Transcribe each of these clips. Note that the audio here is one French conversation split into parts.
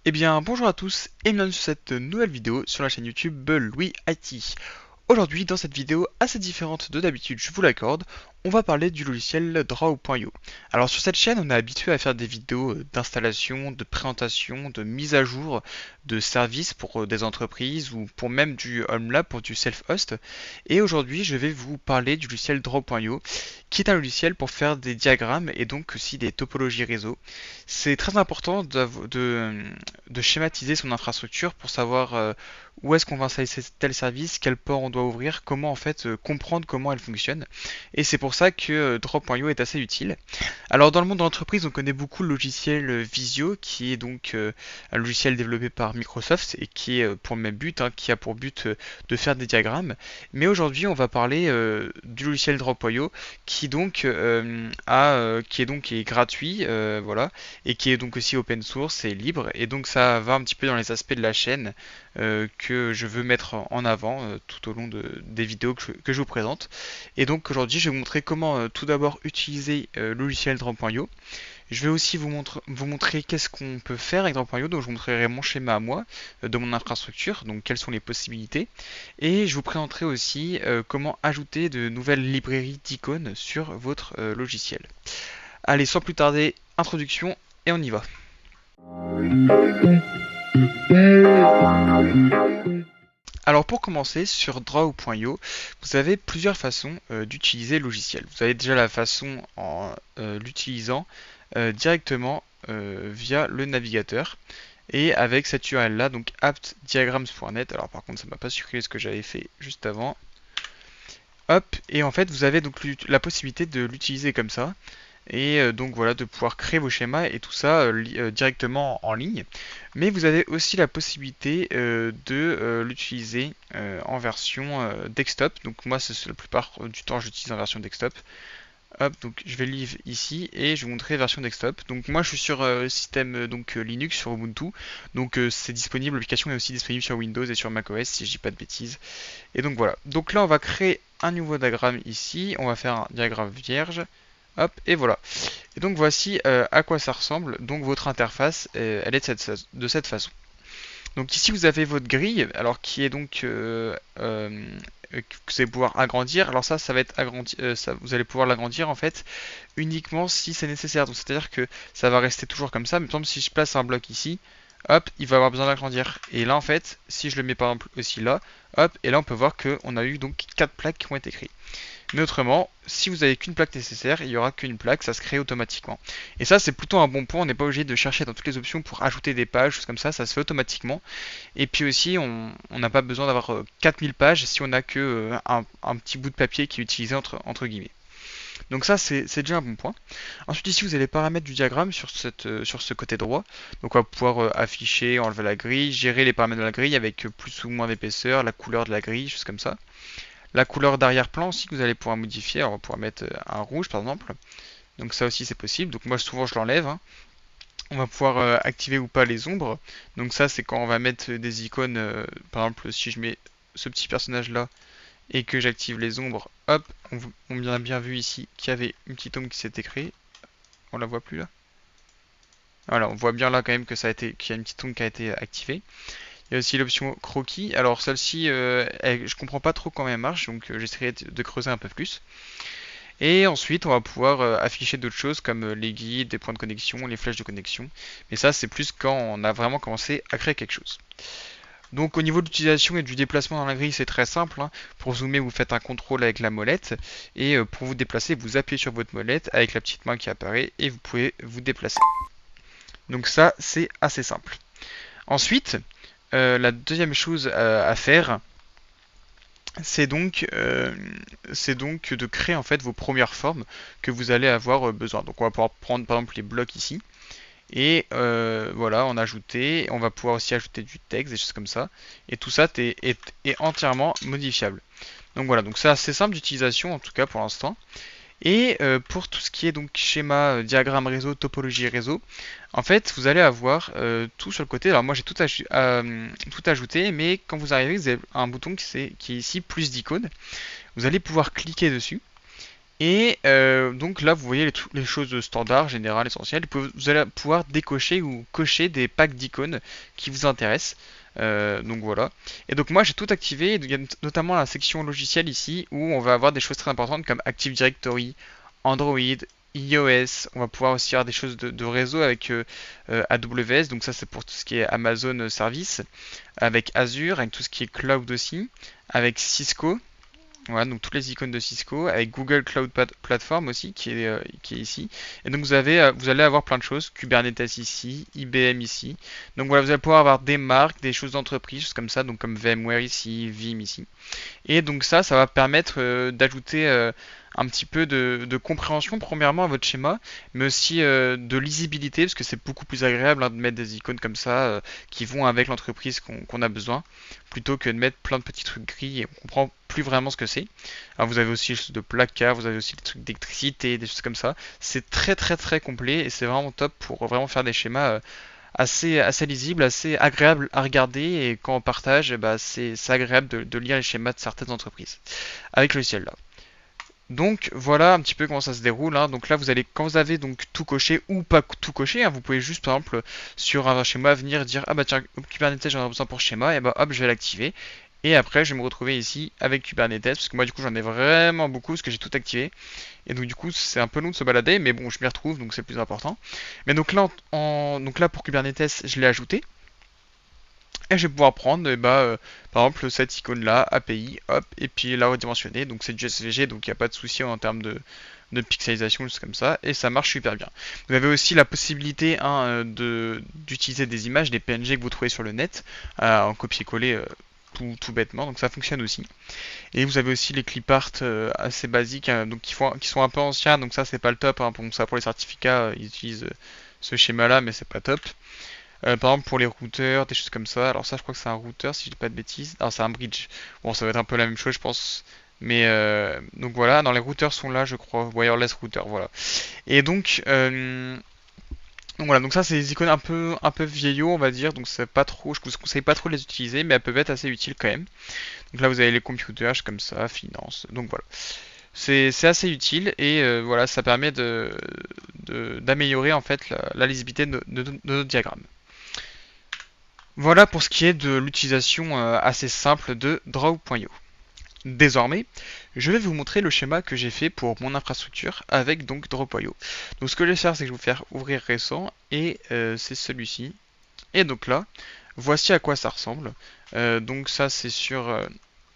Eh bien, bonjour à tous et bienvenue sur cette nouvelle vidéo sur la chaîne YouTube Louis IT. Aujourd'hui, dans cette vidéo assez différente de d'habitude, je vous l'accorde, on va parler du logiciel Draw.io. Alors sur cette chaîne, on est habitué à faire des vidéos d'installation, de présentation, de mise à jour, de services pour des entreprises ou pour même du Home Lab pour du self-host. Et aujourd'hui, je vais vous parler du logiciel Draw.io, qui est un logiciel pour faire des diagrammes et donc aussi des topologies réseau. C'est très important de schématiser son infrastructure pour savoir où est-ce qu'on va installer tel service, quel port on doit ouvrir, comment en fait comprendre comment elle fonctionne. Et c'est pour ça que Drop.io est assez utile. Alors dans le monde de l'entreprise, on connaît beaucoup le logiciel Visio, qui est donc un logiciel développé par Microsoft et qui est pour le même but, hein, qui a pour but de faire des diagrammes. Mais aujourd'hui, on va parler du logiciel Drop.io, qui est gratuit, voilà, et qui est donc aussi open source et libre. Et donc ça va un petit peu dans les aspects de la chaîne que je veux mettre en avant tout au long des vidéos que je vous présente. Et donc aujourd'hui, je vais vous montrer comment tout d'abord utiliser le logiciel Drop.io. Je vais aussi vous montrer qu'est-ce qu'on peut faire avec Drop.io. Donc je vous montrerai mon schéma à moi de mon infrastructure, donc quelles sont les possibilités. Et je vous présenterai aussi comment ajouter de nouvelles librairies d'icônes sur votre logiciel. Allez, sans plus tarder, introduction et on y va. Alors pour commencer, sur Draw.io, vous avez plusieurs façons d'utiliser le logiciel. Vous avez déjà la façon en l'utilisant directement via le navigateur et avec cette URL là, donc aptdiagrams.net. Alors par contre, ça m'a pas supprimé ce que j'avais fait juste avant. Hop, et en fait, vous avez donc la possibilité de l'utiliser comme ça et donc voilà de pouvoir créer vos schémas et tout ça directement en ligne. Mais vous avez aussi la possibilité de l'utiliser en version desktop. Donc moi c'est la plupart du temps j'utilise en version desktop. Hop, donc je vais lire ici et je vais vous montrer version desktop. Donc moi je suis sur système Linux sur Ubuntu. Donc c'est disponible, l'application est aussi disponible sur Windows et sur macOS si je dis pas de bêtises. Et donc voilà. Donc là on va créer un nouveau diagramme ici. On va faire un diagramme vierge. Hop, et voilà. Et donc voici à quoi ça ressemble. Donc votre interface, elle est de cette façon. Donc ici vous avez votre grille, alors qui est donc que vous allez pouvoir agrandir. Alors ça va être agrandi, vous allez pouvoir l'agrandir en fait uniquement si c'est nécessaire. Donc c'est-à-dire que ça va rester toujours comme ça. Mais par exemple si je place un bloc ici, hop, il va avoir besoin d'agrandir. Et là en fait, si je le mets par exemple aussi là, hop, et là on peut voir qu'on a eu donc 4 plaques qui ont été créées. Mais autrement, si vous avez qu'une plaque nécessaire, il n'y aura qu'une plaque, ça se crée automatiquement. Et ça, c'est plutôt un bon point, on n'est pas obligé de chercher dans toutes les options pour ajouter des pages, choses comme ça se fait automatiquement. Et puis aussi, on n'a pas besoin d'avoir 4000 pages si on n'a que un petit bout de papier qui est utilisé entre guillemets. Donc ça, c'est déjà un bon point. Ensuite, ici, vous avez les paramètres du diagramme sur ce côté droit. Donc on va pouvoir afficher, enlever la grille, gérer les paramètres de la grille avec plus ou moins d'épaisseur, la couleur de la grille, choses comme ça. La couleur d'arrière-plan aussi que vous allez pouvoir modifier. Alors on va pouvoir mettre un rouge par exemple. Donc ça aussi c'est possible. Donc moi souvent je l'enlève, hein. On va pouvoir activer ou pas les ombres. Donc ça c'est quand on va mettre des icônes. Par exemple si je mets ce petit personnage là et que j'active les ombres, hop, on a bien vu ici qu'il y avait une petite ombre qui s'était créée. On la voit plus là. Voilà, on voit bien là quand même que qu'il y a une petite ombre qui a été activée. Il y a aussi l'option croquis. Alors celle-ci, je comprends pas trop comment elle marche, donc j'essaierai de creuser un peu plus. Et ensuite, on va pouvoir afficher d'autres choses comme les guides, des points de connexion, les flèches de connexion. Mais ça, c'est plus quand on a vraiment commencé à créer quelque chose. Donc au niveau de l'utilisation et du déplacement dans la grille, c'est très simple, hein. Pour zoomer, vous faites un contrôle avec la molette. Et pour vous déplacer, vous appuyez sur votre molette avec la petite main qui apparaît et vous pouvez vous déplacer. Donc ça, c'est assez simple. Ensuite, la deuxième chose à faire, c'est donc, euh, c'est donc de créer en fait vos premières formes que vous allez avoir besoin. Donc on va pouvoir prendre par exemple les blocs ici et voilà, en ajouter. On va pouvoir aussi ajouter du texte, des choses comme ça. Et tout ça est entièrement modifiable. Donc voilà, donc c'est assez simple d'utilisation en tout cas pour l'instant. Et pour tout ce qui est donc schéma, diagramme réseau, topologie réseau, en fait, vous allez avoir tout sur le côté. Alors moi j'ai tout ajouté, mais quand vous arrivez, vous avez un bouton qui est ici, plus d'icônes. Vous allez pouvoir cliquer dessus. Et donc là, vous voyez les choses standards, générales, essentielles. Vous allez pouvoir décocher ou cocher des packs d'icônes qui vous intéressent. Donc voilà. Et donc moi j'ai tout activé. Il y a notamment la section logiciel ici où on va avoir des choses très importantes comme Active Directory, Android, iOS. On va pouvoir aussi avoir des choses de réseau avec AWS. Donc ça c'est pour tout ce qui est Amazon Service. Avec Azure, avec tout ce qui est cloud aussi. Avec Cisco. Voilà, donc toutes les icônes de Cisco, avec Google Cloud Platform aussi, qui est ici. Et donc vous allez avoir plein de choses, Kubernetes ici, IBM ici. Donc voilà, vous allez pouvoir avoir des marques, des choses d'entreprise, choses comme ça, donc comme VMware ici, Vim ici. Et donc ça va permettre d'ajouter un petit peu de compréhension premièrement à votre schéma, mais aussi de lisibilité, parce que c'est beaucoup plus agréable de mettre des icônes comme ça qui vont avec l'entreprise qu'on a besoin, plutôt que de mettre plein de petits trucs gris et on comprend plus vraiment ce que c'est. Alors vous avez aussi les choses de placard, vous avez aussi des trucs d'électricité, des choses comme ça. C'est très très très complet et c'est vraiment top pour vraiment faire des schémas assez lisible, assez agréable à regarder et quand on partage, bah, c'est agréable de lire les schémas de certaines entreprises avec le logiciel là. Donc voilà un petit peu comment ça se déroule, hein. Donc là vous allez, quand vous avez donc tout coché ou pas tout coché, hein, vous pouvez juste par exemple sur un schéma venir dire ah bah tiens Kubernetes j'en ai besoin pour ce schéma et bah hop je vais l'activer. Et après je vais me retrouver ici avec Kubernetes parce que moi du coup j'en ai vraiment beaucoup parce que j'ai tout activé. Et donc du coup c'est un peu long de se balader mais bon je m'y retrouve donc c'est plus important. Mais donc là, donc là pour Kubernetes je l'ai ajouté. Et je vais pouvoir prendre par exemple cette icône là, API, hop, et puis la redimensionner. Donc c'est du SVG, donc il n'y a pas de souci en termes de pixelisation, juste comme ça, et ça marche super bien. Vous avez aussi la possibilité hein, d'utiliser des images, des PNG que vous trouvez sur le net, en copier-coller tout bêtement, donc ça fonctionne aussi. Et vous avez aussi les clip art assez basiques, donc qui sont un peu anciens, donc ça c'est pas le top, hein, pour les certificats, ils utilisent ce schéma là, mais c'est pas top. Par exemple pour les routeurs, des choses comme ça. Alors ça je crois que c'est un routeur si je dis pas de bêtises. Alors c'est un bridge. Bon ça va être un peu la même chose je pense. Mais donc voilà, dans les routeurs sont là je crois. Wireless router, voilà. Et donc voilà, donc ça c'est des icônes un peu vieillots on va dire. Donc c'est pas trop, je vous conseille pas trop de les utiliser, mais elles peuvent être assez utiles quand même. Donc là vous avez les computers comme ça, finance. Donc voilà. C'est assez utile et voilà, ça permet d'améliorer en fait la lisibilité de nos diagrammes. Voilà pour ce qui est de l'utilisation assez simple de Draw.io. Désormais, je vais vous montrer le schéma que j'ai fait pour mon infrastructure avec donc Draw.io. Donc ce que je vais faire, c'est que je vais vous faire ouvrir récent et c'est celui-ci. Et donc là, voici à quoi ça ressemble. Donc ça c'est sur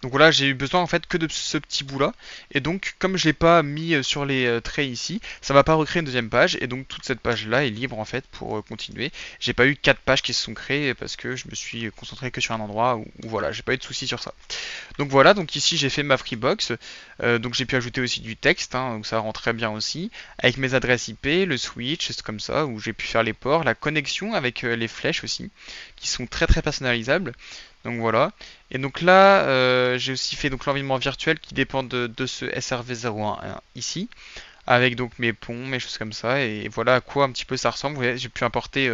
donc voilà, j'ai eu besoin en fait que de ce petit bout là. Et donc, comme je l'ai pas mis sur les traits ici, ça va pas recréer une deuxième page. Et donc, toute cette page là est libre en fait pour continuer. J'ai pas eu 4 pages qui se sont créées parce que je me suis concentré que sur un endroit où voilà, j'ai pas eu de soucis sur ça. Donc voilà, donc ici j'ai fait ma Freebox. Donc j'ai pu ajouter aussi du texte, hein, donc ça rend très bien aussi. Avec mes adresses IP, le switch, c'est comme ça, où j'ai pu faire les ports, la connexion avec les flèches aussi, qui sont très très personnalisables. Donc voilà. Et donc là, j'ai aussi fait donc l'environnement virtuel qui dépend de ce SRV01 ici, avec donc mes ponts, mes choses comme ça. Et voilà à quoi un petit peu ça ressemble. Vous voyez, j'ai pu importer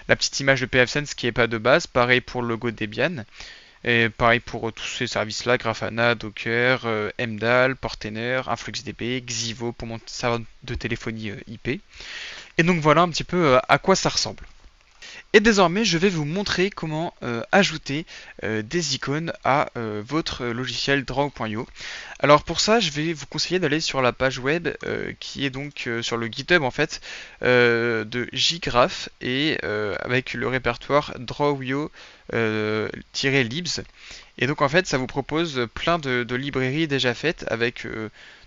la petite image de pfSense qui n'est pas de base. Pareil pour le logo de Debian. Et pareil pour tous ces services-là, Grafana, Docker, MDAL, Portainer, InfluxDB, Xivo pour mon serveur de téléphonie IP. Et donc voilà un petit peu à quoi ça ressemble. Et désormais, je vais vous montrer comment ajouter des icônes à votre logiciel Draw.io. Alors pour ça, je vais vous conseiller d'aller sur la page web qui est donc sur le GitHub en fait de JGraph et avec le répertoire Draw.io-libs. Et donc en fait, ça vous propose plein de librairies déjà faites avec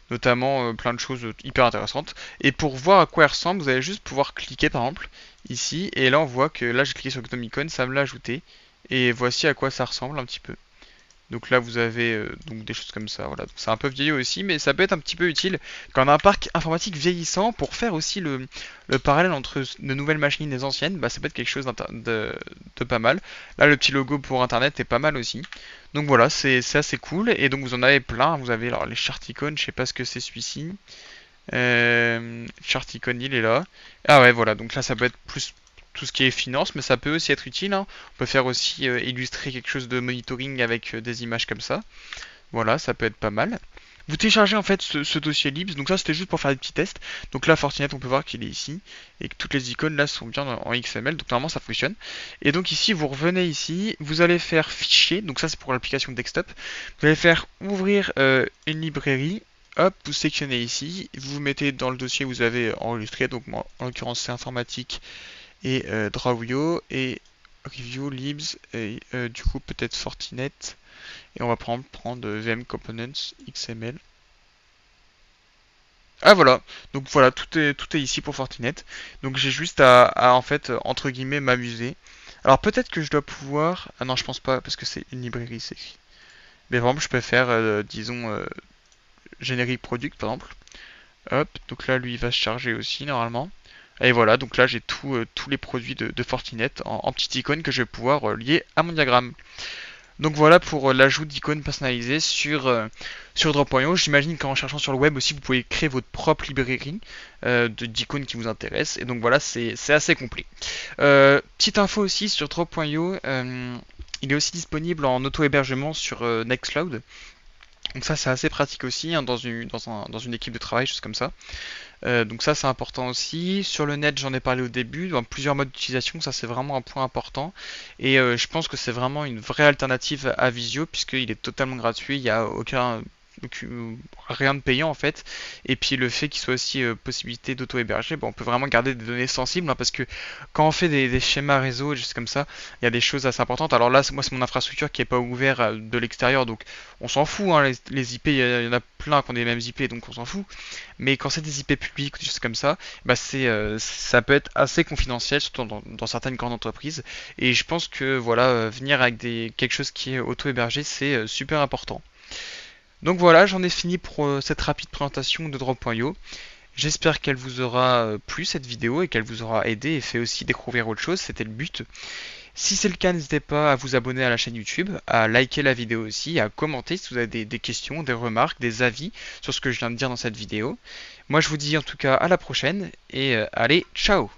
notamment plein de choses hyper intéressantes. Et pour voir à quoi elles ressemblent, vous allez juste pouvoir cliquer par exemple ici, et là on voit que là j'ai cliqué sur Gnomicon, ça me l'a ajouté, et voici à quoi ça ressemble un petit peu. Donc là vous avez donc des choses comme ça, voilà. C'est un peu vieillot aussi, mais ça peut être un petit peu utile quand on a un parc informatique vieillissant pour faire aussi le parallèle entre de nouvelles machines et les anciennes, bah ça peut être quelque chose de pas mal. Là le petit logo pour internet est pas mal aussi. Donc voilà, c'est assez cool, et donc vous en avez plein, vous avez alors les chart icônes, je sais pas ce que c'est celui-ci. Chart icon il est là. Ah ouais voilà, donc là ça peut être plus tout ce qui est finance, mais ça peut aussi être utile, hein. On peut faire aussi illustrer quelque chose de monitoring avec des images comme ça. Voilà, ça peut être pas mal. Vous téléchargez en fait ce dossier libs, donc ça c'était juste pour faire des petits tests. Donc là Fortinet on peut voir qu'il est ici et que toutes les icônes là sont bien en XML, donc normalement ça fonctionne. Et donc ici vous revenez ici, vous allez faire fichier, donc ça c'est pour l'application desktop. Vous allez faire ouvrir une librairie, hop, vous sélectionnez ici, vous vous mettez dans le dossier que vous avez enregistré, donc en l'occurrence c'est informatique et Drawio et review libs et du coup peut-être Fortinet. Et on va prendre VM Components XML. Ah voilà, donc voilà, tout est ici pour Fortinet. Donc j'ai juste à en fait, entre guillemets, m'amuser. Alors peut-être que je dois pouvoir... Ah non, je pense pas, parce que c'est une librairie, c'est écrit. Mais vraiment, je peux faire, disons, Generic Product, par exemple. Hop, donc là, lui, il va se charger aussi, normalement. Et voilà, donc là, j'ai tous les produits de Fortinet en petite icône que je vais pouvoir lier à mon diagramme. Donc voilà pour l'ajout d'icônes personnalisées sur Drop.io. J'imagine qu'en cherchant sur le web aussi, vous pouvez créer votre propre librairie d'icônes qui vous intéressent. Et donc voilà, c'est assez complet. Petite info aussi sur Drop.io, il est aussi disponible en auto-hébergement sur Nextcloud. Donc ça c'est assez pratique aussi hein, dans une équipe de travail, juste comme ça. Donc ça c'est important aussi. Sur le net j'en ai parlé au début, dans plusieurs modes d'utilisation, ça c'est vraiment un point important. Et je pense que c'est vraiment une vraie alternative à Visio puisqu'il est totalement gratuit, il n'y a rien de payant en fait. Et puis le fait qu'il soit aussi possibilité d'auto-héberger, bon, on peut vraiment garder des données sensibles hein, parce que quand on fait des schémas réseau, juste comme ça, il y a des choses assez importantes. Alors là, moi c'est mon infrastructure qui est pas ouverte de l'extérieur, donc on s'en fout. Hein, les IP, il y en a plein qui ont des mêmes IP, donc on s'en fout. Mais quand c'est des IP publics ou des choses comme ça, bah ça peut être assez confidentiel, surtout dans certaines grandes entreprises. Et je pense que voilà, venir avec quelque chose qui est auto-hébergé, c'est super important. Donc voilà, j'en ai fini pour cette rapide présentation de Drop.io. J'espère qu'elle vous aura plu cette vidéo et qu'elle vous aura aidé et fait aussi découvrir autre chose, c'était le but. Si c'est le cas, n'hésitez pas à vous abonner à la chaîne YouTube, à liker la vidéo aussi, à commenter si vous avez des questions, des remarques, des avis sur ce que je viens de dire dans cette vidéo. Moi je vous dis en tout cas à la prochaine et allez, ciao!